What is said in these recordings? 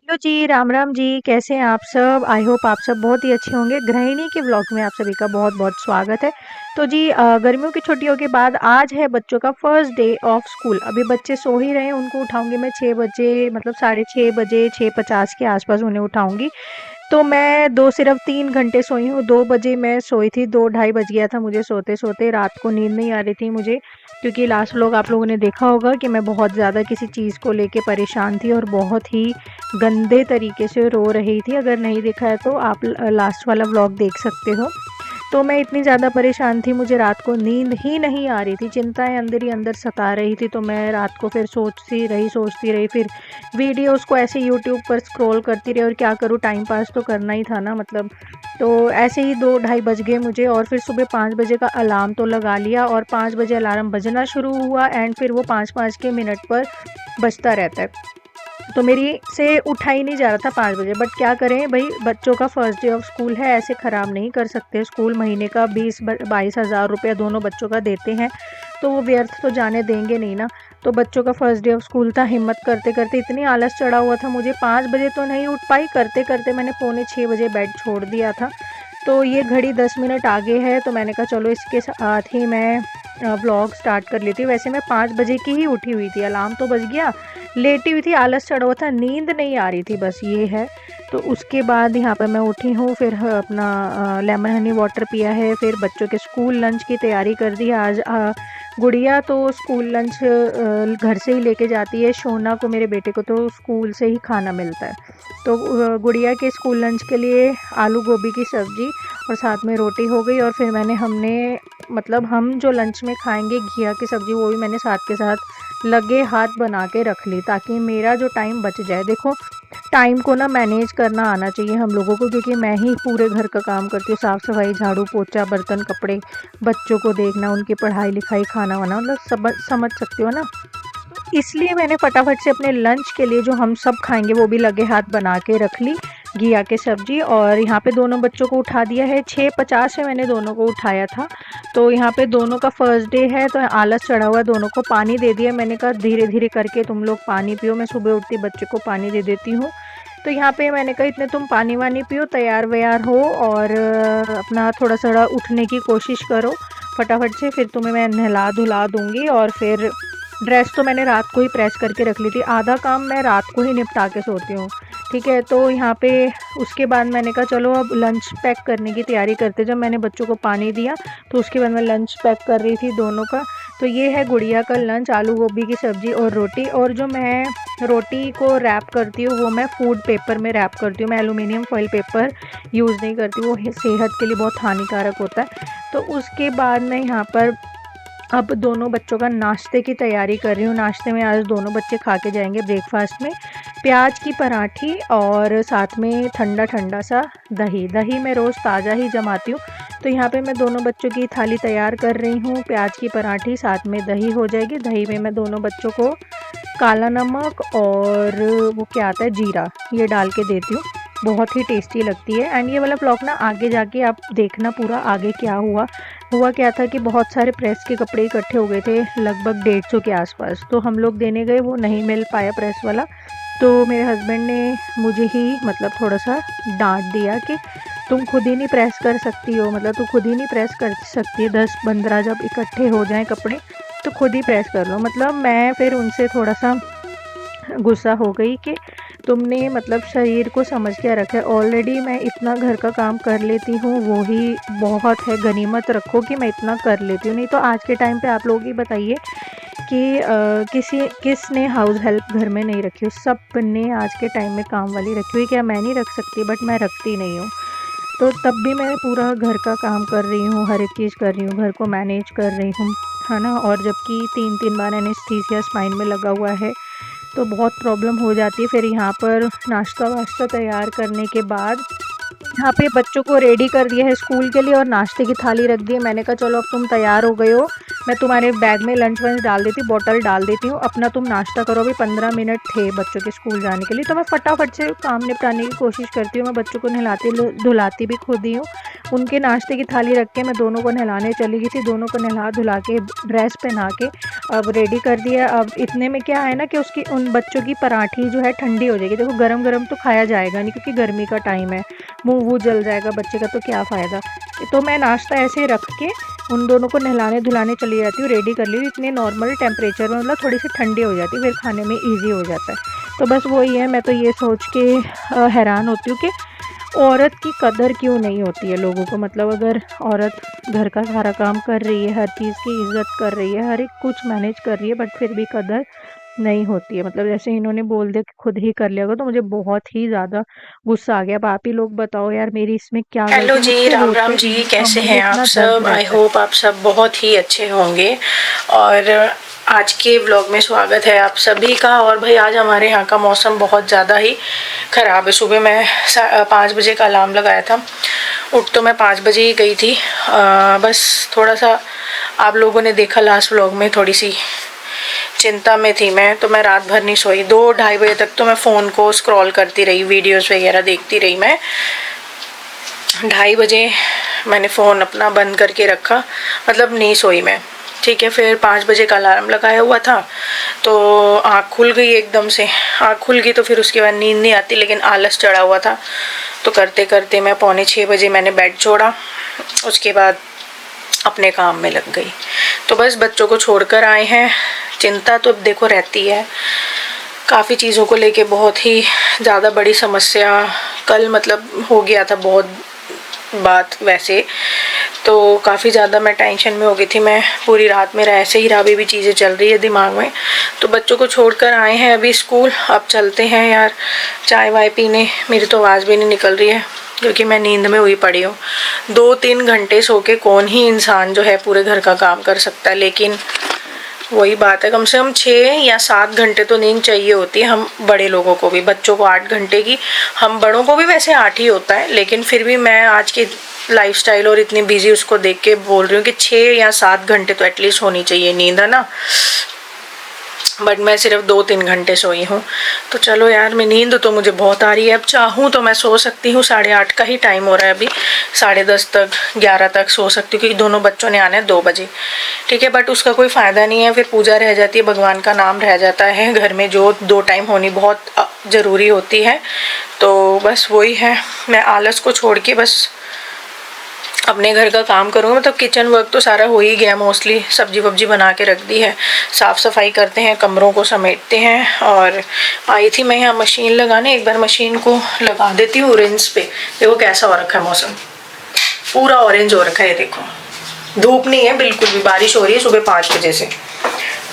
Hello जी, राम राम जी, कैसे हैं आप सब? आई होप आप सब बहुत ही अच्छे होंगे। गृहिणी के व्लॉग में आप सभी का बहुत-बहुत स्वागत है। तो जी गर्मियों की छुट्टियों के बाद आज है बच्चों का फर्स्ट डे ऑफ स्कूल। अभी बच्चे सो ही रहे हैं, उनको उठाऊँगी मैं 6 बजे मतलब साढ़े 6 बजे 6:50 के आस-पास उन्हें उठाऊँगी। तो मैं 2 सिर्फ़ 3 घंटे सोई हूँ, 2 बजे मैं सोई थी, 2 ढाई बज गया था मुझे सोते-सोते, रात को नींद नहीं आ रही थी मुझे, क्योंकि लास्ट व्लॉग आप लोगों ने देखा होगा कि मैं बहुत ज़्यादा किसी चीज़ को लेके परेशान थी और बहुत ही गंदे तरीके से रो रही थी। अगर नहीं देखा है तो आप लास्ट वाला व्लॉग देख सकते हो। तो मैं इतनी ज़्यादा परेशान थी, मुझे रात को नींद ही नहीं आ रही थी, चिंताएँ अंदर ही अंदर सता रही थी। तो मैं रात को फिर सोचती रही, फिर वीडियोज़ को ऐसे यूट्यूब पर स्क्रॉल करती रही और क्या करूँ, टाइम पास तो करना ही था ना मतलब। तो ऐसे ही 2 ढाई बज गए मुझे और फिर सुबह 5 बजे का अलार्म तो लगा लिया और 5 बजे अलार्म बजना शुरू हुआ एंड फिर वो 5-5 के मिनट पर बजता रहता है। तो मेरी से उठा ही नहीं जा रहा था 5 बजे, बट क्या करें भई, बच्चों का फर्स्ट डे ऑफ स्कूल है, ऐसे ख़राब नहीं कर सकते। स्कूल महीने का 22 हज़ार रुपया दोनों बच्चों का देते हैं, तो वो व्यर्थ तो जाने देंगे नहीं ना। तो बच्चों का फर्स्ट डे ऑफ स्कूल था, हिम्मत करते-करते इतनी आलस चढ़ा हुआ था मुझे, 5 बजे तो नहीं उठ पाई, करते-करते मैंने पौने 6 बजे बेड छोड़ दिया था। तो ये घड़ी 10 मिनट आगे है, तो मैंने कहा चलो इसके साथ ही मैं व्लॉग स्टार्ट कर लेती हूँ। वैसे मैं 5 बजे की ही उठी हुई थी, अलार्म तो बज गया, लेटी हुई थी, आलस चढ़ा हुआ था, नींद नहीं आ रही थी, बस ये है। तो उसके बाद यहाँ पे मैं उठी हूँ, फिर अपना लेमन हनी वाटर पिया है, फिर बच्चों के स्कूल लंच की तैयारी कर दी। आज गुड़िया तो स्कूल लंच घर से ही लेके जाती है, शोना को, मेरे बेटे को तो स्कूल से ही खाना मिलता है। तो गुड़िया के स्कूल लंच के लिए आलू गोभी की सब्ज़ी और साथ में रोटी हो गई और फिर हमने मतलब हम जो लंच में खाएंगे घिया की सब्ज़ी, वो भी मैंने साथ के साथ लगे हाथ बना के रख ली, ताकि मेरा जो टाइम बच जाए। देखो, टाइम को ना मैनेज करना आना चाहिए हम लोगों को, क्योंकि मैं ही पूरे घर का काम करती हूँ, साफ़ सफाई, झाड़ू पोछा, बर्तन, कपड़े, बच्चों को देखना, उनकी पढ़ाई लिखाई, खाना वाना, मतलब सब समझ सकती हो ना। इसलिए मैंने फटाफट से अपने लंच के लिए जो हम सब खाएँगे वो भी लगे हाथ बना के रख ली, घिया की सब्ज़ी। और यहाँ पे दोनों बच्चों को उठा दिया है, 6:50 में मैंने दोनों को उठाया था। तो यहाँ पे दोनों का फर्स्ट डे है, तो आलस चढ़ा हुआ है, दोनों को पानी दे दिया। मैंने कहा धीरे-धीरे करके तुम लोग पानी पियो, मैं सुबह उठती बच्चे को पानी दे देती हूँ। तो यहाँ पे मैंने कहा इतने तुम पानी-वानी पियो, तैयार-वैयार हो और अपना थोड़ा-थोड़ा उठने की कोशिश करो फटाफट से, फिर तुम्हें मैं नहला-धुला दूँगी। और फिर ड्रेस तो मैंने रात को ही प्रेस करके रख ली थी, आधा काम मैं रात को ही निपटा के सोती हूँ, ठीक है। तो यहाँ पे उसके बाद मैंने कहा चलो अब लंच पैक करने की तैयारी करते। जब मैंने बच्चों को पानी दिया तो उसके बाद मैं लंच पैक कर रही थी दोनों का। तो ये है गुड़िया का लंच, आलू गोभी की सब्ज़ी और रोटी। और जो मैं रोटी को रैप करती हूँ वो मैं फूड पेपर में रैप करती हूँ, मैं एलुमिनियम फॉइल पेपर यूज़ नहीं करती, वो सेहत के लिए बहुत हानिकारक होता है। तो उसके बाद मैं यहाँ पर अब दोनों बच्चों का नाश्ते की तैयारी कर रही हूँ। नाश्ते में आज दोनों बच्चे खा के जाएंगे ब्रेकफास्ट में प्याज की पराठी और साथ में ठंडा ठंडा सा दही। दही मैं रोज़ ताज़ा ही जमाती हूँ। तो यहाँ पे मैं दोनों बच्चों की थाली तैयार कर रही हूँ, प्याज की पराठी साथ में दही हो जाएगी। दही में मैं दोनों बच्चों को काला नमक और वो क्या आता है, जीरा, ये डाल के देती हूँ, बहुत ही टेस्टी लगती है। एंड ये वाला ब्लॉग ना आगे जाके आप देखना पूरा, आगे क्या हुआ। हुआ क्या था कि बहुत सारे प्रेस के कपड़े इकट्ठे हो गए थे, लगभग 150 के आसपास। तो हम लोग देने गए, वो नहीं मिल पाया प्रेस वाला। तो मेरे हस्बैंड ने मुझे ही मतलब थोड़ा सा डांट दिया कि तुम खुद ही नहीं प्रेस कर सकती हो, मतलब तू खुद ही नहीं प्रेस कर सकती है, 10-15 जब इकट्ठे हो जाएं कपड़े तो खुद ही प्रेस कर लो। मतलब मैं फिर उनसे थोड़ा सा गुस्सा हो गई कि तुमने मतलब शरीर को समझ क्या रखा है। ऑलरेडी मैं इतना घर का काम कर लेती हूँ, वो ही बहुत है, गनीमत रखो कि मैं इतना कर लेती हूँ। नहीं तो आज के टाइम पे आप लोग ही बताइए कि किसने हाउस हेल्प घर में नहीं रखी हो। सब ने आज के टाइम में काम वाली रखी हुई। क्या मैं नहीं रख सकती? बट मैं रखती नहीं हूँ। तो तब भी मैं पूरा घर का काम कर रही हूँ, हर एक चीज़ कर रही हूँ, घर को मैनेज कर रही हूँ, है ना। और जबकि 3-3 बार एनेस्थीसिया स्पाइन में लगा हुआ है, तो बहुत प्रॉब्लम हो जाती है। फिर यहाँ पर नाश्ता वाश्ता तैयार करने के बाद यहाँ पे बच्चों को रेडी कर दिया है स्कूल के लिए और नाश्ते की थाली रख दी है। मैंने कहा चलो अब तुम तैयार हो गए हो, मैं तुम्हारे बैग में लंच वंच डाल देती, बॉटल डाल देती हूँ, अपना तुम नाश्ता करो। अभी 15 मिनट थे बच्चों के स्कूल जाने के लिए, तो मैं फटाफट से काम निपटाने की कोशिश करती हूँ। मैं बच्चों को नहलाती धुलाती भी खुद ही हूँ। उनके नाश्ते की थाली रख के मैं दोनों को नहलाने चली गई थी। दोनों को नहला धुला के ड्रेस पहना के अब रेडी कर दिया। अब इतने में क्या है ना कि उसकी उन बच्चों की पराठी जो है ठंडी हो जाएगी। देखो गरम गरम तो खाया जाएगा नहीं क्योंकि गर्मी का टाइम है, मुँह वूह जल जाएगा बच्चे का, तो क्या फ़ायदा। तो मैं नाश्ता ऐसे रख के उन दोनों को नहलाने धुलाने चली जाती हूँ, रेडी कर ली इतने नॉर्मल टेम्परेचर में, मतलब थोड़ी सी ठंडी हो जाती है, फिर खाने में ईजी हो जाता है। तो बस वही है, मैं तो ये सोच के हैरान होती हूँ कि औरत की कदर क्यों नहीं होती है लोगों को। मतलब अगर औरत घर का सारा काम कर रही है, हर चीज़ की इज्जत कर रही है, हर एक कुछ मैनेज कर रही है, बट फिर भी कदर नहीं होती है। मतलब जैसे इन्होंने बोल दिया कि खुद ही कर लिया होगा, तो मुझे बहुत ही ज़्यादा गुस्सा आ गया। अब आप ही लोग बताओ यार मेरी इसमें क्या हेलो गलती, जी, मुझसे राम राम होते जी, नहीं, अब कैसे मुझे हैं आप इतना दर्द सब। आई रहता है। होप आप सब बहुत ही अच्छे होंगे। और आज के व्लॉग में स्वागत है आप सभी का। और भाई आज हमारे यहाँ का मौसम बहुत ज़्यादा ही ख़राब है। सुबह मैं 5 बजे का अलार्म लगाया था, उठ तो मैं 5 बजे ही गई थी। बस थोड़ा सा आप लोगों ने देखा लास्ट व्लॉग में, थोड़ी सी चिंता में थी मैं, तो मैं रात भर नहीं सोई। 2-2:30 बजे तक तो मैं फ़ोन को स्क्रॉल करती रही, वीडियोज़ वगैरह देखती रही। मैं 2:30 बजे मैंने फ़ोन अपना बंद करके रखा, मतलब नहीं सोई मैं। ठीक है, फिर 5 बजे का अलार्म लगाया हुआ था, तो आँख खुल गई एकदम से। आँख खुल गई तो फिर उसके बाद नींद नहीं आती, लेकिन आलस चढ़ा हुआ था। तो करते करते मैं 5:45 बजे मैंने बेड छोड़ा। उसके बाद अपने काम में लग गई। तो बस बच्चों को छोड़कर आए हैं। चिंता तो देखो रहती है काफ़ी चीज़ों को लेके, बहुत ही ज़्यादा बड़ी समस्या। कल मतलब हो गया था बहुत बात वैसे, तो काफ़ी ज़्यादा मैं टेंशन में हो गई थी। मैं पूरी रात मेरा ऐसे ही राबी भी चीज़ें चल रही है दिमाग में। तो बच्चों को छोड़कर आए हैं अभी स्कूल। अब चलते हैं यार चाय वाय पीने। मेरी तो आवाज़ भी नहीं निकल रही है क्योंकि मैं नींद में हुई पड़ी हूँ। 2-3 घंटे सो के कौन ही इंसान जो है पूरे घर का काम कर सकता है। लेकिन वही बात है, कम से कम 6 या 7 घंटे तो नींद चाहिए होती है हम बड़े लोगों को भी। बच्चों को 8 घंटे की, हम बड़ों को भी वैसे 8 ही होता है, लेकिन फिर भी मैं आज की लाइफस्टाइल और इतनी बिजी उसको देख के बोल रही हूँ कि 6 या 7 घंटे तो एटलीस्ट होनी चाहिए नींद, है ना। बट मैं सिर्फ 2-3 घंटे सोई हूँ। तो चलो यार, मैं नींद तो मुझे बहुत आ रही है। अब चाहूँ तो मैं सो सकती हूँ, 8:30 का ही टाइम हो रहा है अभी, 10:30 तक 11 तक सो सकती हूँ, क्योंकि दोनों बच्चों ने आना है 2 बजे। ठीक है, बट उसका कोई फ़ायदा नहीं है, फिर पूजा रह जाती है, भगवान का नाम रह जाता है घर में, जो 2 टाइम होनी बहुत ज़रूरी होती है। तो बस वही है, मैं आलस को छोड़ के बस अपने घर का काम करूँगी। मतलब किचन वर्क तो सारा हो ही गया मोस्टली, सब्जी वब्जी बना के रख दी है, साफ़ सफाई करते हैं, कमरों को समेटते हैं। और आई थी मैं यहाँ मशीन लगाने, एक बार मशीन को लगा देती हूँ रिंस पे। देखो कैसा हो रखा है मौसम, पूरा ऑरेंज हो रखा है। देखो धूप नहीं है बिल्कुल भी, बारिश हो रही है सुबह 5 बजे से।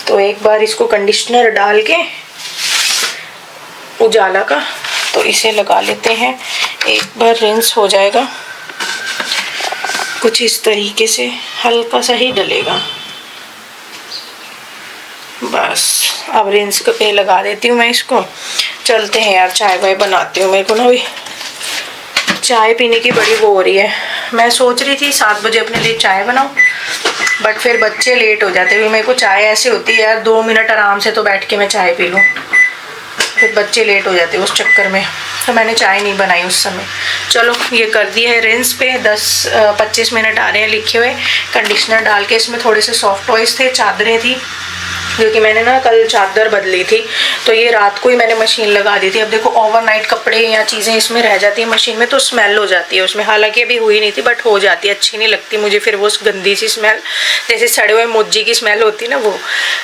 तो एक बार इसको कंडीशनर डाल के उजाला का, तो इसे लगा लेते हैं, एक बार रिंस हो जाएगा। कुछ इस तरीके से हल्का सा ही डलेगा बस। अब रिंस पे लगा देती हूँ मैं इसको। चलते हैं यार, चाय वाय बनाती हूँ। मेरे को ना अभी चाय पीने की बड़ी वो हो रही है। मैं सोच रही थी 7 बजे अपने लिए चाय बनाऊँ, बट फिर बच्चे लेट हो जाते हैं। मेरे को चाय ऐसी होती है यार, 2 मिनट आराम से तो बैठ के मैं चाय पी लूँ, फिर बच्चे लेट हो जाते हैं उस चक्कर में, तो मैंने चाय नहीं बनाई उस समय। चलो ये कर दिया है रिंस पे, 10-25 मिनट आ रहे हैं लिखे हुए। कंडीशनर डाल के इसमें थोड़े से सॉफ्ट टॉयज़ थे, चादरें थी, क्योंकि मैंने ना कल चादर बदली थी, तो ये रात को ही मैंने मशीन लगा दी थी। अब देखो ओवरनाइट कपड़े या चीज़ें इसमें रह जाती है मशीन में, तो स्मेल हो जाती है उसमें। हालांकि अभी हुई नहीं थी, बट हो जाती है, अच्छी नहीं लगती मुझे फिर वो गंदी सी स्मेल, जैसे सड़े हुए मोजी की स्मेल होती है ना वो।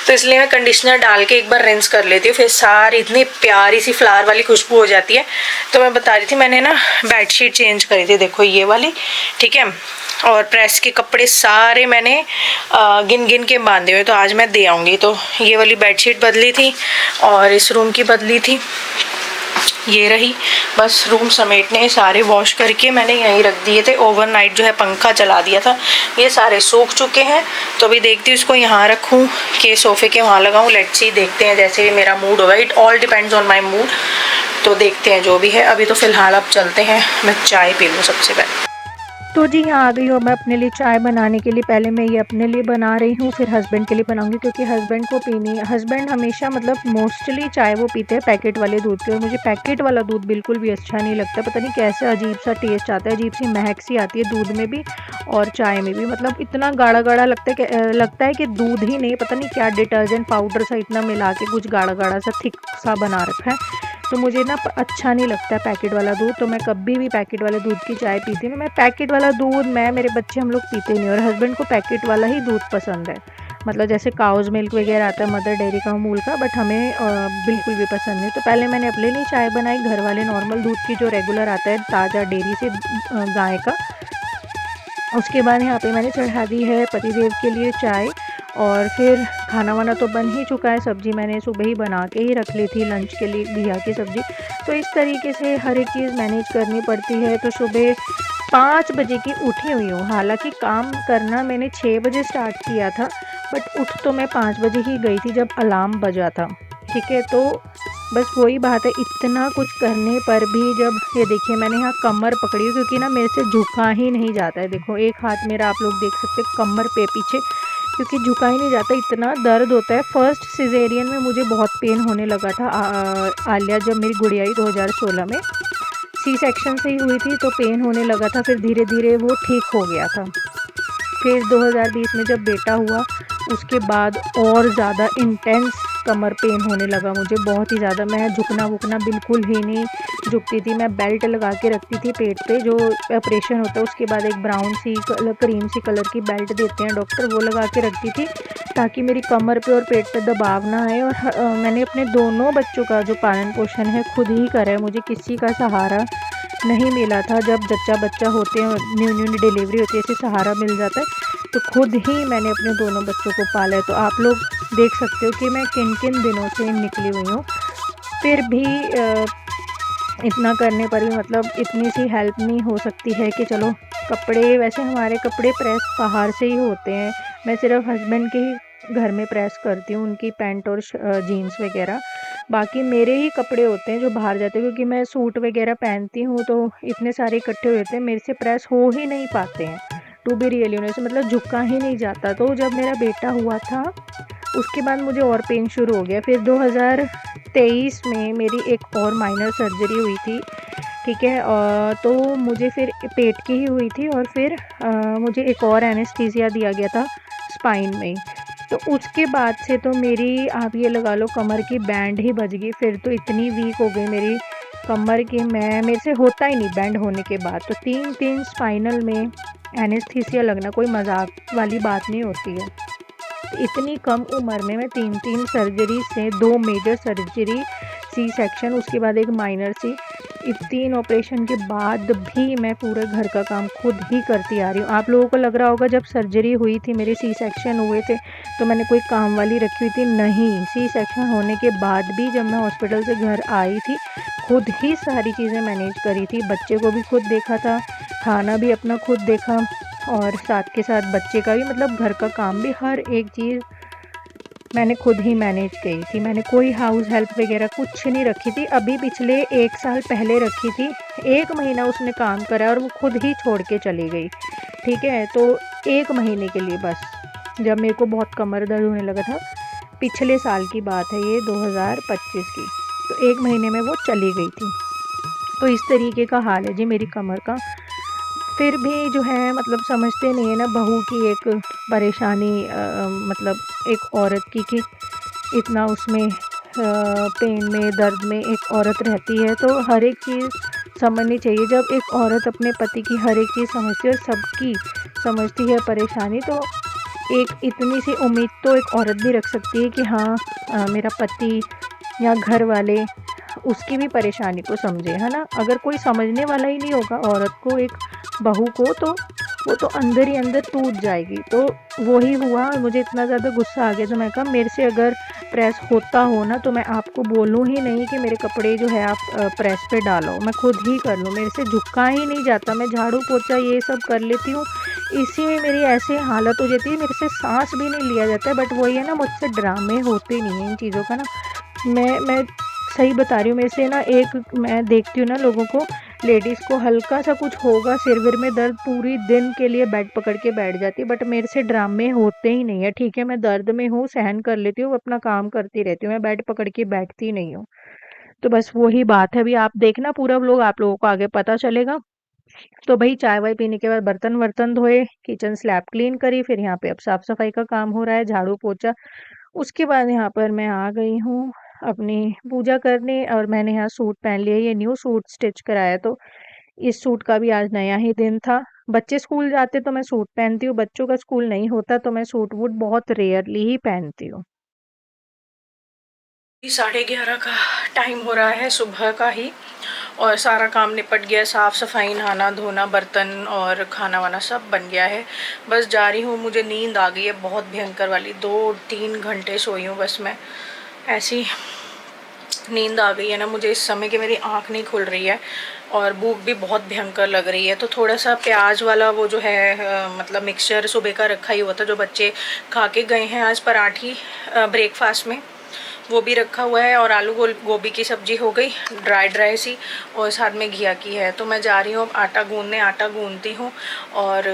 तो इसलिए मैं कंडीशनर डाल के एक बार रिंस कर लेती हूँ, फिर सारी इतनी प्यारी सी फ्लावर वाली खुशबू हो जाती है। तो मैं बता रही थी, मैंने ना बेडशीट चेंज करी थी, देखो ये वाली, ठीक है। और प्रेस के कपड़े सारे मैंने गिन गिन के बांधे हुए, तो आज मैं दे आऊँगी। तो ये वाली बेडशीट बदली थी और इस रूम की बदली थी, ये रही। बस रूम समेटने सारे वॉश करके मैंने यहीं रख दिए थे। ओवरनाइट जो है पंखा चला दिया था, ये सारे सूख चुके हैं। तो अभी देखती हूँ इसको यहाँ रखूँ कि सोफ़े के वहाँ लगाऊँ, लेट्स सी, देखते हैं जैसे भी मेरा मूड होगा। It all depends on my mood, तो देखते हैं जो भी है। अभी तो फ़िलहाल अब चलते हैं, मैं चाय पी लूँ सबसे पहले। तो जी यहाँ आ गई हूँ मैं अपने लिए चाय बनाने के लिए। पहले मैं ये अपने लिए बना रही हूँ, फिर हस्बैंड के लिए बनाऊँगी, क्योंकि हस्बैंड को पीनी है। हस्बैंड हमेशा मतलब मोस्टली चाय वो पीते हैं पैकेट वाले दूध की, और मुझे पैकेट वाला दूध बिल्कुल भी अच्छा नहीं लगता। पता नहीं कैसे अजीब सा टेस्ट आता है, अजीब सी महक सी आती है दूध में भी और चाय में भी। मतलब इतना गाढ़ा गाढ़ा लगता है कि लगता है कि दूध ही नहीं, पता नहीं क्या डिटर्जेंट पाउडर सा इतना मिला के कुछ गाढ़ा गाढ़ा सा थिक सा बना रखा है। तो मुझे ना अच्छा नहीं लगता है पैकेट वाला दूध, तो मैं कभी भी पैकेट वाले दूध की चाय पीती हूँ। मैं पैकेट वाला दूध, मैं मेरे बच्चे हम लोग पीते नहीं, और हस्बैंड को पैकेट वाला ही दूध पसंद है। मतलब जैसे काउज मिल्क वगैरह आता है मदर डेयरी का, अमूल का, बट हमें बिल्कुल भी पसंद नहीं। तो पहले मैंने अपने लिए चाय बनाई घर वाले नॉर्मल दूध की, जो रेगुलर आता है ताज़ा डेयरी से गाय का। उसके बाद यहाँ पे मैंने चढ़ा दी है पतिदेव के लिए चाय, और फिर खाना वाना तो बन ही चुका है। सब्ज़ी मैंने सुबह ही बना के ही रख ली थी लंच के लिए, घिया की सब्ज़ी। तो इस तरीके से हर एक चीज़ मैनेज करनी पड़ती है। तो सुबह 5 बजे की उठी हुई हूँ, हालांकि काम करना मैंने 6 बजे स्टार्ट किया था, बट उठ तो मैं 5 बजे ही गई थी जब अलार्म बजा था। ठीक है, तो बस वही बात है, इतना कुछ करने पर भी जब ये देखिए मैंने यहाँ कमर पकड़ी है, क्योंकि ना मेरे से झुका ही नहीं जाता है। देखो एक हाथ मेरा आप लोग देख सकते हैं कमर पे पीछे, क्योंकि झुका ही नहीं जाता, इतना दर्द होता है। फर्स्ट सिजेरियन में मुझे बहुत पेन होने लगा था, आलिया जब मेरी गुड़िया आई 2016 में, सी सेक्शन से ही हुई थी, तो पेन होने लगा था। फिर धीरे धीरे वो ठीक हो गया था। फिर 2020 में जब बेटा हुआ, उसके बाद और ज़्यादा इंटेंस कमर पेन होने लगा मुझे, बहुत ही ज़्यादा। मैं झुकना वुकना बिल्कुल ही नहीं झुकती थी। मैं बेल्ट लगा के रखती थी पेट पे, जो ऑपरेशन होता है उसके बाद एक ब्राउन सी क्रीम सी कलर की बेल्ट देते हैं डॉक्टर, वो लगा के रखती थी, ताकि मेरी कमर पे और पेट पे दबाव ना आए। और मैंने अपने दोनों बच्चों का जो पालन पोषण है खुद ही करा है, मुझे किसी का सहारा नहीं मिला था। जब जच्चा बच्चा होते हैं, न्यू डिलीवरी होती है, ऐसे सहारा मिल जाता है, तो खुद ही मैंने अपने दोनों बच्चों को पाला है। तो आप लोग देख सकते हो कि मैं किन किन दिनों से निकली हुई हूँ। फिर भी इतना करने पर भी मतलब इतनी सी हेल्प नहीं हो सकती है कि चलो कपड़े, वैसे हमारे कपड़े प्रेस बाहर से ही होते हैं। मैं सिर्फ हस्बैंड के ही घर में प्रेस करती हूँ, उनकी पैंट और जीन्स वगैरह। बाकी मेरे ही कपड़े होते हैं जो बाहर जाते हैं, क्योंकि मैं सूट वगैरह पहनती हूँ, तो इतने सारे इकट्ठे हो जाते हैं, मेरे से प्रेस हो ही नहीं पाते हैं। टू बी रियली ऑनेस्ट, मतलब झुका ही नहीं जाता। तो जब मेरा बेटा हुआ था, उसके बाद मुझे और पेन शुरू हो गया। फिर 2023 में मेरी एक और माइनर सर्जरी हुई थी। ठीक है, तो मुझे फिर पेट की ही हुई थी, और फिर मुझे एक और एनेस्थीसिया दिया गया था स्पाइन में। तो उसके बाद से तो मेरी आप ये लगा लो कमर की बैंड ही बज गई। फिर तो इतनी वीक हो गई मेरी कमर की, मेरे से होता ही नहीं बैंड होने के बाद। तो 3 स्पाइनल में एनेस्थीसिया लगना कोई मजाक वाली बात नहीं होती है। इतनी कम उम्र में मैं 3 सर्जरी से, 2 मेजर सर्जरी, सी सेक्शन, उसके बाद एक माइनर सी, इस 3 ऑपरेशन के बाद भी मैं पूरे घर का काम खुद ही करती आ रही हूँ। आप लोगों को लग रहा होगा जब सर्जरी हुई थी, मेरे सी सेक्शन हुए थे, तो मैंने कोई काम वाली रखी हुई थी, नहीं। सी सेक्शन होने के बाद भी जब मैं हॉस्पिटल से घर आई थी, खुद ही सारी चीज़ें मैनेज करी थी। बच्चे को भी खुद देखा था, खाना भी अपना खुद देखा, और साथ के साथ बच्चे का भी, मतलब घर का काम भी, हर एक चीज़ मैंने खुद ही मैनेज की थी। मैंने कोई हाउस हेल्प वगैरह कुछ नहीं रखी थी। अभी पिछले 1 साल पहले रखी थी, 1 महीना उसने काम करा और वो खुद ही छोड़ के चली गई। ठीक है, तो 1 महीने के लिए बस, जब मेरे को बहुत कमर दर्द होने लगा था, पिछले साल की बात है ये, 2025 की। तो 1 महीने में वो चली गई थी। तो इस तरीके का हाल है जी मेरी कमर का। फिर भी जो है मतलब समझते नहीं है ना बहू की एक परेशानी, मतलब एक औरत की, कि इतना उसमें पेन में, दर्द में एक औरत रहती है, तो हर एक चीज़ समझनी चाहिए। जब एक औरत अपने पति की हर एक चीज़ समझती है और सबकी समझती है परेशानी, तो एक इतनी सी उम्मीद तो एक औरत भी रख सकती है कि हाँ, मेरा पति या घर वाले उसकी भी परेशानी को समझे, है ना। अगर कोई समझने वाला ही नहीं होगा औरत को, एक बहू को, तो वो तो अंदर ही अंदर टूट जाएगी। तो वही हुआ, और मुझे इतना ज़्यादा गुस्सा आ गया, तो मैं कहा मेरे से अगर प्रेस होता हो ना, तो मैं आपको बोलूँ ही नहीं कि मेरे कपड़े जो है आप प्रेस पे डालो, मैं खुद ही कर लूँ। मेरे से झुका ही नहीं जाता, मैं झाड़ू पोछा ये सब कर लेती हूँ, इसी में मेरी ऐसी हालत हो जाती है, मेरे से सांस भी नहीं लिया जाता है। बट वही है ना, मुझसे ड्रामे होते नहीं हैं इन चीज़ों का ना। मैं सही बता रही हूँ, मेरे से ना, एक मैं देखती हूँ ना लोगों को, लेडीज़ को हल्का सा कुछ होगा, सिर विर में दर्द, पूरी दिन के लिए बेड पकड़ के बैठ जाती है। बट मेरे से ड्रामे होते ही नहीं है। ठीक है, मैं दर्द में हूँ, सहन कर लेती हूँ, अपना काम करती रहती हूँ, मैं बेड पकड़ के बैठती नहीं हूँ। तो बस वही बात है। अभी आप देखना पूरा व्लॉग, आप लोगों को आगे पता चलेगा। तो भाई चाय वाय पीने के बाद बर्तन वर्तन धोए, किचन स्लैब क्लीन करी, फिर यहाँ पे अब साफ सफाई का काम हो रहा है, झाड़ू पोछा। उसके बाद यहाँ पर मैं आ गई हूँ अपनी पूजा करने, और मैंने यहाँ सूट पहन लिया, ये न्यू सूट स्टिच कराया। तो इस सूट का भी आज नया ही दिन था। बच्चे स्कूल जाते तो मैं सूट पहनती हूँ, बच्चों का स्कूल नहीं होता तो मैं सूट वूट बहुत रेयरली ही पहनती हूँ। 11:30 का टाइम हो रहा है, सुबह का ही, और सारा काम निपट गया। साफ़ सफाई, नहाना धोना, बर्तन और खाना वाना सब बन गया है। बस जा रही हूँ, मुझे नींद आ गई है बहुत भयंकर वाली। 2-3 घंटे सोई हूँ बस मैं, ऐसी नींद आ गई है ना मुझे इस समय कि मेरी आँख नहीं खुल रही है, और भूख भी बहुत भयंकर लग रही है। तो थोड़ा सा प्याज वाला वो जो है मतलब मिक्सचर सुबह का रखा ही हुआ था, जो बच्चे खा के गए हैं आज पराठी ब्रेकफास्ट में, वो भी रखा हुआ है। और आलू गोभी की सब्जी हो गई ड्राई सी, और साथ में घिया की है। तो मैं जा रही हूँ अब आटा गूंदने, आटा गूंदती हूँ और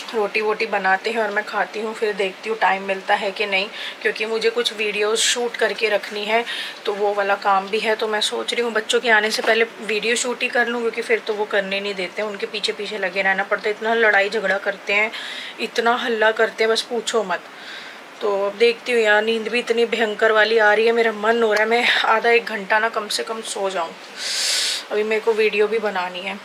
रोटी वोटी बनाते हैं और मैं खाती हूँ। फिर देखती हूँ टाइम मिलता है कि नहीं, क्योंकि मुझे कुछ वीडियोस शूट करके रखनी है, तो वो वाला काम भी है। तो मैं सोच रही हूँ बच्चों के आने से पहले वीडियो शूट ही कर लूँ, क्योंकि फिर तो वो करने नहीं देते हैं, उनके पीछे पीछे लगे रहना पड़ता है। इतना लड़ाई झगड़ा करते हैं, इतना हल्ला करते हैं, बस पूछो मत। तो अब देखती हूँ यार, नींद भी इतनी भयंकर वाली आ रही है, मेरा मन हो रहा है मैं आधा 1 घंटा ना कम से कम सो जाऊँ। अभी मेरे को वीडियो भी बनानी है,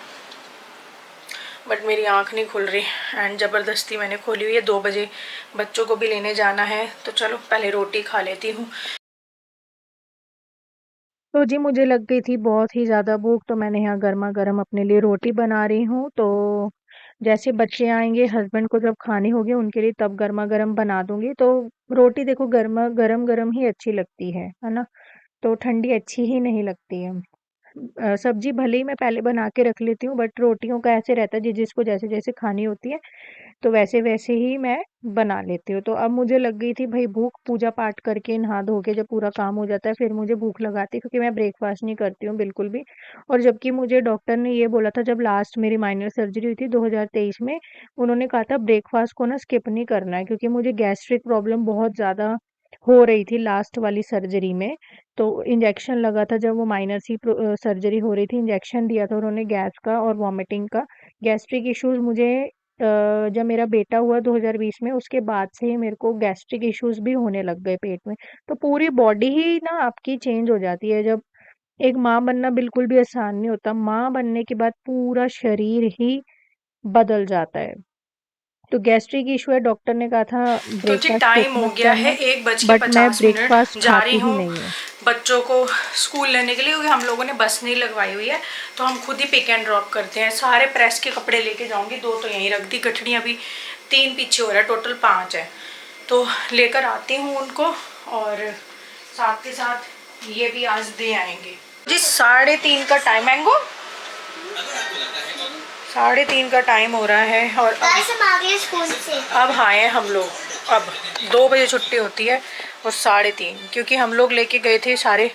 बट मेरी आँख नहीं खुल रही, एंड ज़बरदस्ती मैंने खोली हुई है। 2 बजे बच्चों को भी लेने जाना है, तो चलो पहले रोटी खा लेती हूँ। तो जी मुझे लग गई थी बहुत ही ज़्यादा भूख, तो मैंने यहाँ गर्मा गर्म अपने लिए रोटी बना रही हूँ। तो जैसे बच्चे आएंगे, हस्बैंड को जब खानी होगी उनके लिए, तब गर्मा गर्म बना दूंगी। तो रोटी देखो गर्मा गरम गरम ही अच्छी लगती है ना। तो ठंडी अच्छी ही नहीं लगती है। सब्जी भले ही मैं पहले बना के रख लेती हूँ, बट रोटियों का ऐसे रहता है जिसको जैसे जैसे खानी होती है, तो वैसे वैसे ही मैं बना लेती हूँ। तो अब मुझे लग गई थी भाई भूख, पूजा पाठ करके नहा धो के जब पूरा काम हो जाता है फिर मुझे भूख लगाती है, क्योंकि मैं ब्रेकफास्ट नहीं करती हूँ बिल्कुल भी। और जबकि मुझे डॉक्टर ने ये बोला था, जब लास्ट मेरी माइनर सर्जरी हुई थी 2023 में, उन्होंने कहा था ब्रेकफास्ट को ना स्किप नहीं करना है, क्योंकि मुझे गैस्ट्रिक प्रॉब्लम बहुत ज़्यादा हो रही थी लास्ट वाली सर्जरी में। तो इंजेक्शन लगा था, जब वो माइनर सी सर्जरी हो रही थी, इंजेक्शन दिया था उन्होंने गैस का और वॉमिटिंग का। गैस्ट्रिक इश्यूज मुझे जब मेरा बेटा हुआ 2020 में, उसके बाद से ही मेरे को गैस्ट्रिक इश्यूज भी होने लग गए पेट में। तो पूरी बॉडी ही ना आपकी चेंज हो जाती है। जब एक माँ बनना बिल्कुल भी आसान नहीं होता, माँ बनने के बाद पूरा शरीर ही बदल जाता है। तो गैस्ट्रिक इशू है, डॉक्टर ने कहा था तो जी ब्रेकफास्ट स्किप टाइम हो मत गया करना। है, 1 बज के बट मैं 50 ब्रेकफास्ट मिनट जा रही खाती ही हूँ नहीं हूँ। बच्चों को स्कूल लेने के लिए, क्योंकि हम लोगों ने बस नहीं लगवाई हुई है, तो हम खुद ही पिक एंड ड्रॉप करते हैं। सारे प्रेस के कपड़े लेके जाऊंगी, 2 तो यहीं रख दी, गठड़ी अभी 3 पीछे हो रहा है, टोटल 5 है। तो लेकर आती हूँ उनको, और साथ के साथ ये भी आज दे आएंगे जी। 3:30 का टाइम, मैंगो 3:30 का टाइम हो रहा है, और स्कूल से अब आए हम लोग। अब 2 बजे छुट्टी होती है, और 3:30, क्योंकि हम लोग लेके गए थे सारे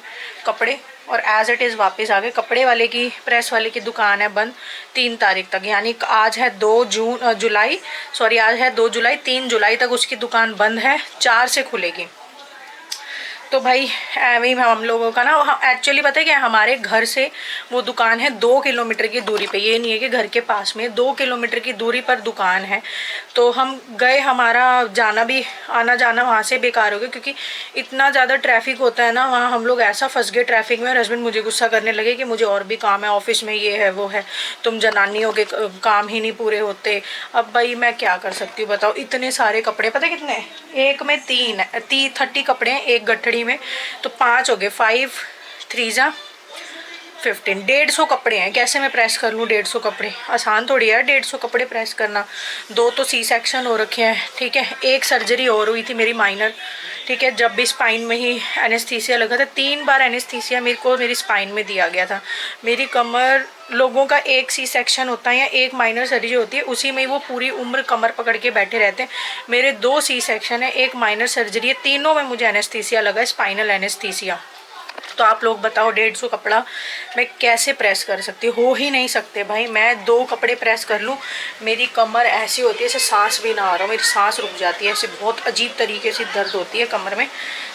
कपड़े, और एज इट इज़ वापस आ गए। कपड़े वाले की, प्रेस वाले की दुकान है बंद 3 तारीख तक, यानी आज है 2 जुलाई, सॉरी आज है 2 जुलाई, 3 जुलाई तक उसकी दुकान बंद है, 4 से खुलेगी। तो भाई एवं हम लोगों का ना, एक्चुअली पता है क्या, हमारे घर से वो दुकान है 2 किलोमीटर की दूरी पे, ये नहीं है कि घर के पास में, 2 किलोमीटर की दूरी पर दुकान है। तो हम गए, हमारा जाना भी, आना जाना वहाँ से बेकार हो गया, क्योंकि इतना ज़्यादा ट्रैफिक होता है ना वहाँ। हम लोग ऐसा फंस गए ट्रैफिक में, और हस्बैंड मुझे गुस्सा करने लगे कि मुझे और भी काम है ऑफिस में, ये है वो है, तुम जनानियों के काम ही नहीं पूरे होते। अब भाई मैं क्या कर सकती हूँ बताओ, इतने सारे कपड़े, पता कितने, एक में 30 कपड़े हैं एक गठड़ी में, तो 5 हो गए, 5 3 जा 15, 150 कपड़े हैं। कैसे मैं प्रेस कर लूँ 150 कपड़े, आसान थोड़ी है 150 कपड़े प्रेस करना। 2 तो सी सेक्शन हो रखे हैं, ठीक है, एक सर्जरी और हुई थी मेरी माइनर, ठीक है, जब भी स्पाइन में ही एनेस्थीसिया लगा था। 3 बार एनेस्थीसिया मेरे को मेरी स्पाइन में दिया गया था। मेरी कमर, लोगों का एक सी सेक्शन होता है या एक माइनर सर्जरी होती है, उसी में ही वो पूरी उम्र कमर पकड़ के बैठे रहते हैं। मेरे 2 सी सेक्शन है, एक माइनर सर्जरी है, तीनों में मुझे एनेस्थीसिया लगा, स्पाइनल एनेस्थीसिया। तो आप लोग बताओ 150 कपड़ा मैं कैसे प्रेस कर सकती हूँ? हो ही नहीं सकते भाई। मैं 2 कपड़े प्रेस कर लूँ, मेरी कमर ऐसी होती है जैसे सांस भी ना आ रहा हो, मेरी सांस रुक जाती है, ऐसे बहुत अजीब तरीके से दर्द होती है कमर में।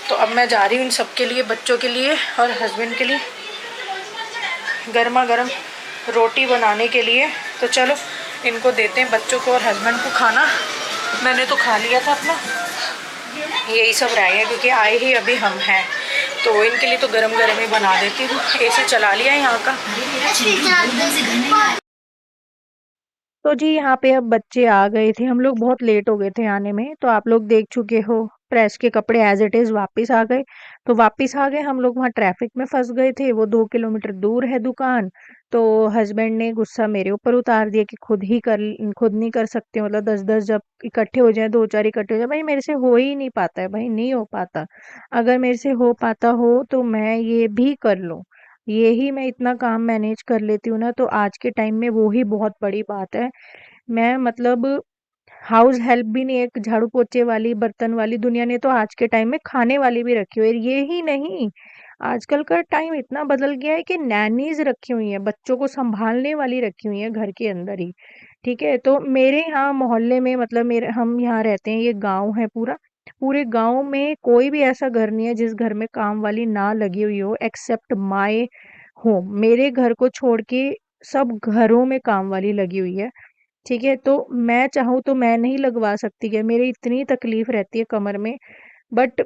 तो अब मैं जा रही हूँ इन सब के लिए, बच्चों के लिए और हस्बैंड के लिए गर्मा गर्म रोटी बनाने के लिए। तो चलो इनको देते हैं, बच्चों को और हस्बैंड को खाना। मैंने तो खा लिया था अपना, यही सब रह गया क्योंकि आए ही अभी हम हैं, तो इनके लिए तो गरम गरम ही बना देती हूँ। एसी चला लिया है यहाँ का। तो जी यहाँ पे अब बच्चे आ गए थे, हम लोग बहुत लेट हो गए थे आने में, तो आप लोग देख चुके हो प्रेस के कपड़े एज इट इज वापस आ गए। तो वापस आ गए हम लोग, वहाँ ट्रैफिक में फंस गए थे, वो 2 किलोमीटर दूर है दुकान। तो हस्बैंड ने गुस्सा मेरे ऊपर उतार दिया कि खुद नहीं कर सकते, मतलब 10-10 जब इकट्ठे हो जाए, 2-4 इकट्ठे हो जाए, भाई मेरे से हो ही नहीं पाता है, भाई नहीं हो पाता। अगर मेरे से हो पाता हो तो मैं ये भी कर लूँ, ये ही मैं इतना काम मैनेज कर लेती हूँ ना, तो आज के टाइम में वो ही बहुत बड़ी बात है। मैं मतलब हाउस हेल्प भी नहीं, एक झाड़ू पोछे वाली, बर्तन वाली, दुनिया ने तो आज के टाइम में खाने वाली भी रखी हुई है। ये ही नहीं, आजकल का टाइम इतना बदल गया है कि नैनीज रखी हुई हैं, बच्चों को संभालने वाली रखी हुई हैं घर के अंदर ही। ठीक है, तो मेरे यहाँ मोहल्ले में, मतलब मेरे हम यहाँ रहते हैं, ये गांव है पूरा, पूरे गांव में कोई भी ऐसा घर नहीं है जिस घर में काम वाली ना लगी हुई हो, एक्सेप्ट माय होम। मेरे घर को छोड़ के सब घरों में काम वाली लगी हुई है। ठीक है, तो मैं चाहूँ तो मैं नहीं लगवा सकती क्या? मेरी इतनी तकलीफ रहती है कमर में, बट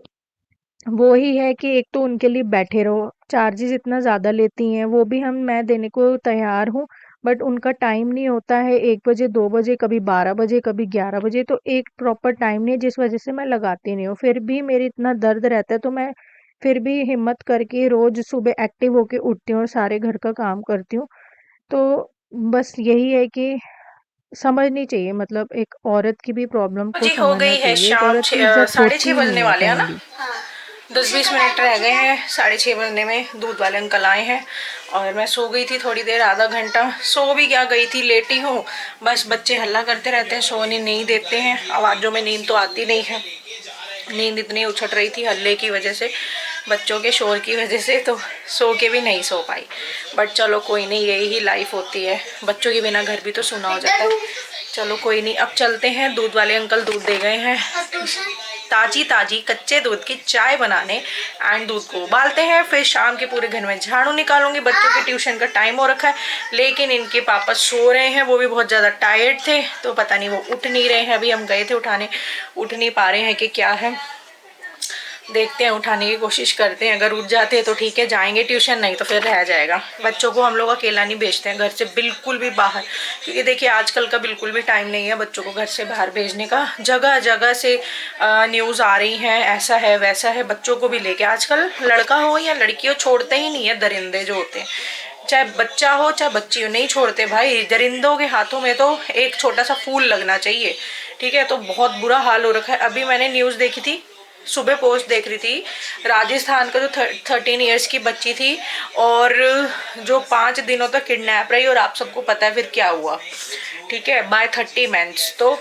वो ही है कि एक तो उनके लिए बैठे रहो, चार्जेस इतना ज़्यादा लेती हैं, वो भी हम मैं देने को तैयार हूँ, बट उनका टाइम नहीं होता है, 1 बजे 2 बजे, कभी 12 बजे, कभी 11 बजे, तो एक प्रॉपर टाइम नहीं है, जिस वजह से मैं लगाती नहीं हूँ। फिर भी मेरी इतना दर्द रहता है, तो मैं फिर भी हिम्मत करके रोज सुबह एक्टिव होके उठती हूँ और सारे घर का काम करती हूँ। तो बस यही है कि समझनी चाहिए, मतलब एक औरत की भी प्रॉब्लम को जी हो समझना गई है चाहिए, एक शाम औरत की इज्जत साढ़े होती छः ही बजने नहीं है वाले हैं कहीं ना। भी। 10-20 मिनट रह गए हैं 6:30 बजने में। दूध वाले अंकल आए हैं और मैं सो गई थी थोड़ी देर, आधा घंटा। सो भी क्या गई थी, लेटी हूँ। बस बच्चे हल्ला करते रहते हैं, सोने नहीं देते हैं, आवाज़ों में नींद तो आती नहीं है। नींद इतनी उछट रही थी हल्ले की वजह से, बच्चों के शोर की वजह से, तो सो के भी नहीं सो पाई। बट चलो कोई नहीं, यही ही लाइफ होती है, बच्चों के बिना घर भी तो सुना हो जाता है। चलो कोई नहीं, अब चलते हैं। दूध वाले अंकल दूध दे गए हैं, ताजी ताजी कच्चे दूध की चाय बनाने, एंड दूध को उबालते हैं। फिर शाम के पूरे घर में झाड़ू निकालूंगी। बच्चों के ट्यूशन का टाइम हो रखा है, लेकिन इनके पापा सो रहे हैं, वो भी बहुत ज़्यादा टायर्ड थे, तो पता नहीं वो उठ नहीं रहे हैं। अभी हम गए थे उठाने, उठ नहीं पा रहे हैं कि क्या है, देखते हैं, उठाने की कोशिश करते हैं। अगर उठ जाते हैं तो ठीक है, जाएंगे ट्यूशन, नहीं तो फिर रह जाएगा। बच्चों को हम लोग अकेला नहीं भेजते हैं घर से बिल्कुल भी बाहर, क्योंकि देखिए आजकल का बिल्कुल भी टाइम नहीं है बच्चों को घर से बाहर भेजने का। जगह जगह से न्यूज़ आ रही हैं, ऐसा है वैसा है, बच्चों को भी लेके आजकल लड़का हो या लड़की हो छोड़ते ही नहीं है दरिंदे जो होते हैं, चाहे बच्चा हो चाहे बच्ची हो, नहीं छोड़ते भाई। दरिंदों के हाथों में तो एक छोटा सा फूल लगना चाहिए। ठीक है, तो बहुत बुरा हाल हो रखा है। अभी मैंने न्यूज़ देखी थी, सुबह पोस्ट देख रही थी, राजस्थान का जो 13 इयर्स की बच्ची थी, और जो 5 दिनों तक किडनैप रही, और आप सबको पता है फिर क्या हुआ। ठीक है, बाय 30 मेंस। तो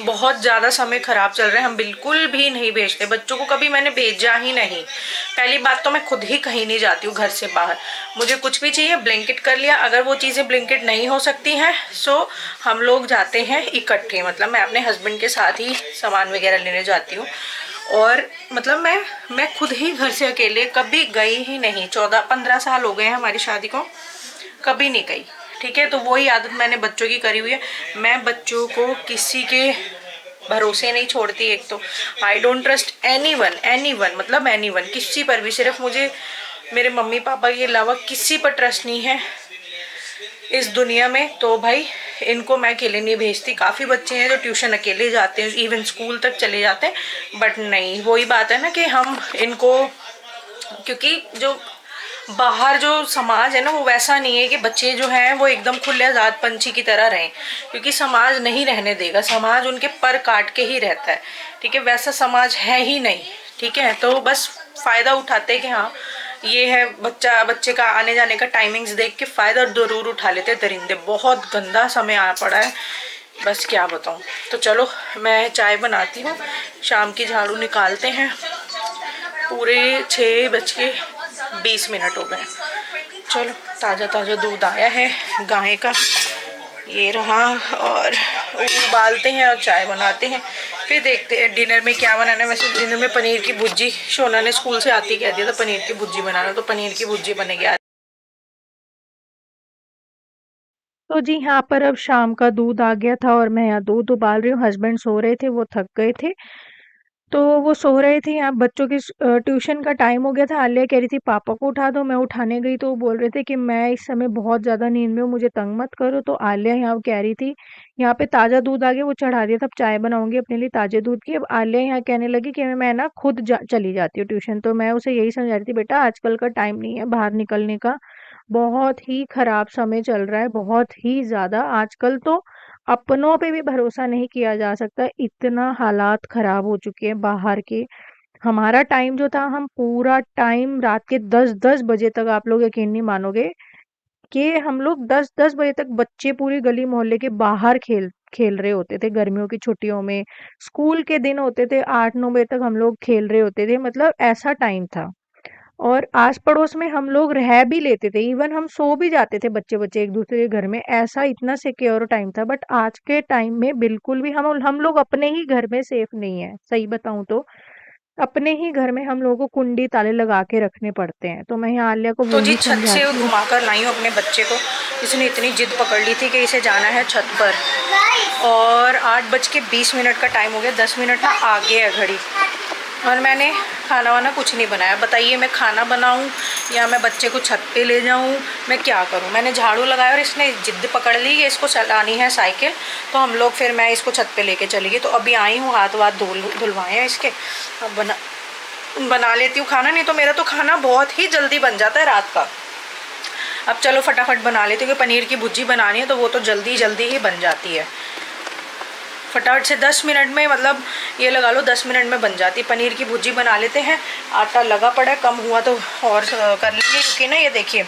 बहुत ज़्यादा समय खराब चल रहा है, हम बिल्कुल भी नहीं भेजते बच्चों को, कभी मैंने भेजा ही नहीं। पहली बात तो मैं खुद ही कहीं नहीं जाती हूँ घर से बाहर, मुझे कुछ भी चाहिए ब्लिंकिट कर लिया, अगर वो चीज़ें ब्लिंकिट नहीं हो सकती हैं सो हम लोग जाते हैं इकट्ठे, मतलब मैं अपने हस्बैंड के साथ ही सामान वगैरह लेने जाती हूँ। और मतलब मैं खुद ही घर से अकेले कभी गई ही नहीं, 14-15 साल हो गए हैं हमारी शादी को, कभी नहीं गई। ठीक है, तो वही आदत मैंने बच्चों की करी हुई है, मैं बच्चों को किसी के भरोसे नहीं छोड़ती। एक तो I don't trust any one, मतलब एनी वन, किसी पर भी, सिर्फ मुझे मेरे मम्मी पापा के अलावा किसी पर ट्रस्ट नहीं है इस दुनिया में। तो भाई इनको मैं अकेले नहीं भेजती। काफ़ी बच्चे हैं जो ट्यूशन अकेले जाते हैं, इवन स्कूल तक चले जाते हैं, बट नहीं, वही बात है ना कि हम इनको, क्योंकि जो बाहर जो समाज है ना वो वैसा नहीं है कि बच्चे जो हैं वो एकदम खुले आज़ाद पंछी की तरह रहें, क्योंकि समाज नहीं रहने देगा, समाज उनके पर काट के ही रहता है। ठीक है, वैसा समाज है ही नहीं। ठीक है, तो बस फ़ायदा उठाते हैं कि हाँ ये है, बच्चे का आने जाने का टाइमिंग्स देख के फ़ायदा ज़रूर उठा लेते हैं दरिंदे। बहुत गंदा समय आ पड़ा है, बस क्या बताऊँ। तो चलो मैं चाय बनाती हूँ, शाम की झाड़ू निकालते हैं। पूरे 6 बज के 20 मिनट हो गए। चलो ताज़ा ताज़ा दूध आया है गाय का, ये रहा, और उबालते हैं और चाय बनाते हैं, फिर देखते हैं डिनर में क्या बनाना है। वैसे डिनर में पनीर की भुर्जी, शोना ने स्कूल से आती कह दिया था पनीर की भुर्जी बनाना, तो पनीर की भुर्जी बनेगी आज। तो जी यहाँ पर अब शाम का दूध आ गया था और मैं यहाँ दूध उबाल रही हूँ। हस्बैंड सो रहे थे, वो थक गए थे, तो वो सो रहे थे। यहाँ बच्चों की ट्यूशन का टाइम हो गया था। आलिया कह रही थी पापा को उठा दो, मैं उठाने गई तो वो बोल रहे थे कि मैं इस समय बहुत ज़्यादा नींद में हूँ, मुझे तंग मत करो। तो आलिया यहाँ कह रही थी, यहाँ पे ताज़ा दूध आ गया, वो चढ़ा दिया था, अब चाय बनाऊंगी अपने लिए ताज़े दूध की। अब आलिया यहाँ कहने लगी कि मैं ना खुद चली जाती हूँ ट्यूशन। तो मैं उसे यही समझा रही थी, बेटा आजकल का टाइम नहीं है बाहर निकलने का, बहुत ही खराब समय चल रहा है, बहुत ही ज़्यादा। आजकल तो अपनों पे भी भरोसा नहीं किया जा सकता, इतना हालात खराब हो चुके हैं बाहर के। हमारा टाइम जो था, हम पूरा टाइम रात के 10-10 बजे तक, आप लोग यकीन नहीं मानोगे कि हम लोग 10-10 बजे तक बच्चे पूरी गली मोहल्ले के बाहर खेल खेल रहे होते थे। गर्मियों की छुट्टियों में, स्कूल के दिन होते थे, 8-9 बजे तक हम लोग खेल रहे होते थे, मतलब ऐसा टाइम था। और आस पड़ोस में हम लोग रह भी लेते थे, इवन हम सो भी जाते थे बच्चे बच्चे एक दूसरे के घर में, ऐसा इतना सिक्योर टाइम था। बट आज के टाइम में बिल्कुल भी हम लोग अपने ही घर में सेफ नहीं है, सही बताऊं तो अपने ही घर में हम लोगों को कुंडी ताले लगा के रखने पड़ते हैं। तो मैं यहाँ आलिया को तो वो जी ही छत से समझाती हूँ। घुमा कर लाई हूँ अपने बच्चे को, इसने इतनी जिद पकड़ ली थी कि इसे जाना है छत पर, और 8:20 का टाइम हो गया, 10 मिनट ना आगे है घड़ी, और मैंने खाना वाना कुछ नहीं बनाया। बताइए मैं खाना बनाऊं या मैं बच्चे को छत पे ले जाऊं, मैं क्या करूं। मैंने झाड़ू लगाया और इसने जिद पकड़ ली कि इसको चलानी है साइकिल, तो हम लोग फिर मैं इसको छत पे लेके चली गई। तो अभी आई हूँ, हाथ वाथ धुलवाए हैं इसके, अब बना लेती हूँ खाना। नहीं तो मेरा तो खाना बहुत ही जल्दी बन जाता है रात का। अब चलो फटाफट बना लेती हूँ, क्योंकि पनीर की भुर्जी बनानी है तो वो तो जल्दी जल्दी ही बन जाती है, फटाफट से 10 मिनट में, मतलब ये लगा लो 10 मिनट में बन जाती है। पनीर की भुर्जी बना लेते हैं। आटा लगा पड़ा है, कम हुआ तो और कर लेंगे, क्योंकि ना ये देखिए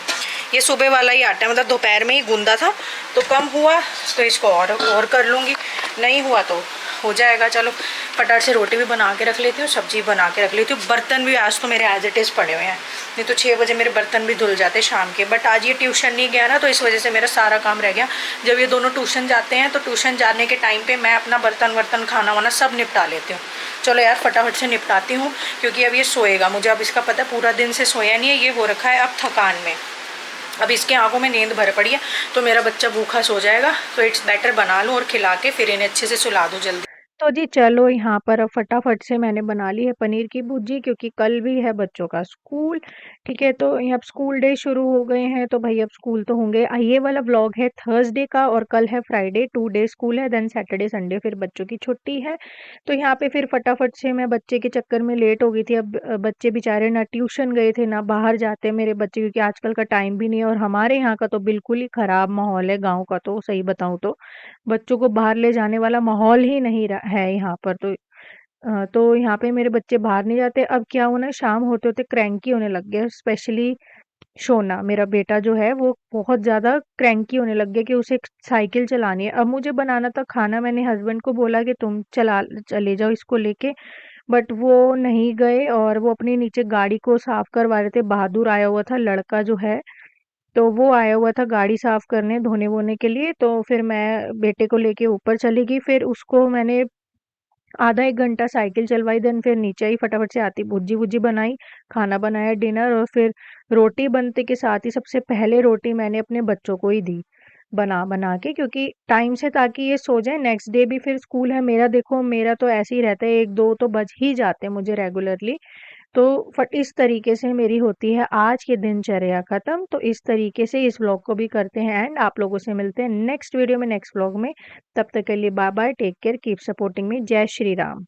ये सुबह वाला ही आटा है, मतलब दोपहर में ही गूंदा था, तो कम हुआ तो इसको और कर लूँगी, नहीं हुआ तो हो जाएगा। चलो फटाफट से रोटी भी बना के रख लेती हूँ, सब्जी बना के रख लेती हूँ। बर्तन भी आज तो मेरे एज इट इज़ पड़े हुए हैं, नहीं तो 6 बजे मेरे बर्तन भी धुल जाते शाम के। बट आज ये ट्यूशन नहीं गया ना, तो इस वजह से मेरा सारा काम रह गया। जब ये दोनों ट्यूशन जाते हैं तो ट्यूशन जाने के टाइम पे मैं अपना बर्तन खाना वाना सब निपटा लेती हूँ। चलो यार फटाफट से निपटाती हूँ, क्योंकि अब ये सोएगा। मुझे अब इसका पता है पूरा दिन से सोया नहीं है, ये हो रखा है अब थकान में। अब इसके आंखों में नींद भर पड़ी है, तो मेरा बच्चा भूखा सो जाएगा, तो इट्स बेटर बना लूँ और खिला के फिर इन्हें अच्छे से सुला दूँ जल्दी। तो जी चलो यहाँ पर अब फटाफट से मैंने बना ली है पनीर की भुर्जी, क्योंकि कल भी है बच्चों का स्कूल। ठीक है, तो ये अब स्कूल डे शुरू हो गए हैं, तो भाई अब स्कूल तो होंगे। ये वाला व्लॉग है थर्सडे का और कल है फ्राइडे, 2 डे स्कूल है, देन सैटरडे संडे फिर बच्चों की छुट्टी है। तो यहाँ पे फिर फटाफट से मैं बच्चे के चक्कर में लेट हो गई थी। अब बच्चे बेचारे ना ट्यूशन गए थे ना बाहर जाते मेरे बच्चे, क्योंकि आजकल का टाइम भी नहीं है। और हमारे यहाँ का तो बिल्कुल ही खराब माहौल है, गाँव का तो सही बताऊँ तो बच्चों को बाहर ले जाने वाला माहौल ही नहीं है यहाँ पर। तो यहाँ पे मेरे बच्चे बाहर नहीं जाते। अब क्या हुआ ना, शाम होते होते क्रैंकी होने लग गया, स्पेशली शोना मेरा बेटा जो है वो बहुत ज्यादा क्रैंकी होने लग गया कि उसे एक साइकिल चलानी है। अब मुझे बनाना था खाना, मैंने हस्बैंड को बोला कि तुम चले जाओ इसको लेके, बट वो नहीं गए और वो अपनी नीचे गाड़ी को साफ करवा रहे थे। बहादुर आया हुआ था लड़का जो है, तो वो आया हुआ था गाड़ी साफ करने धोने वोने के लिए। तो फिर मैं बेटे को लेके ऊपर चली गई, फिर उसको मैंने आधा एक घंटा साइकिल चलवाई, देन फिर नीचे आई, फटाफट से आती भुर्जी वुर्जी बनाई, खाना बनाया डिनर। और फिर रोटी बनते के साथ ही सबसे पहले रोटी मैंने अपने बच्चों को ही दी बना बना के, क्योंकि टाइम से, ताकि ये सो जाए। नेक्स्ट डे भी फिर स्कूल है मेरा, देखो मेरा तो ऐसे ही रहता है, 1-2 तो बज ही जाते हैं मुझे रेगुलरली। तो फट इस तरीके से मेरी होती है आज की दिनचर्या खत्म। तो इस तरीके से इस व्लॉग को भी करते हैं एंड आप लोगों से मिलते हैं नेक्स्ट वीडियो में, नेक्स्ट व्लॉग में। तब तक के लिए bye bye, take care, keep supporting me, जय श्री राम।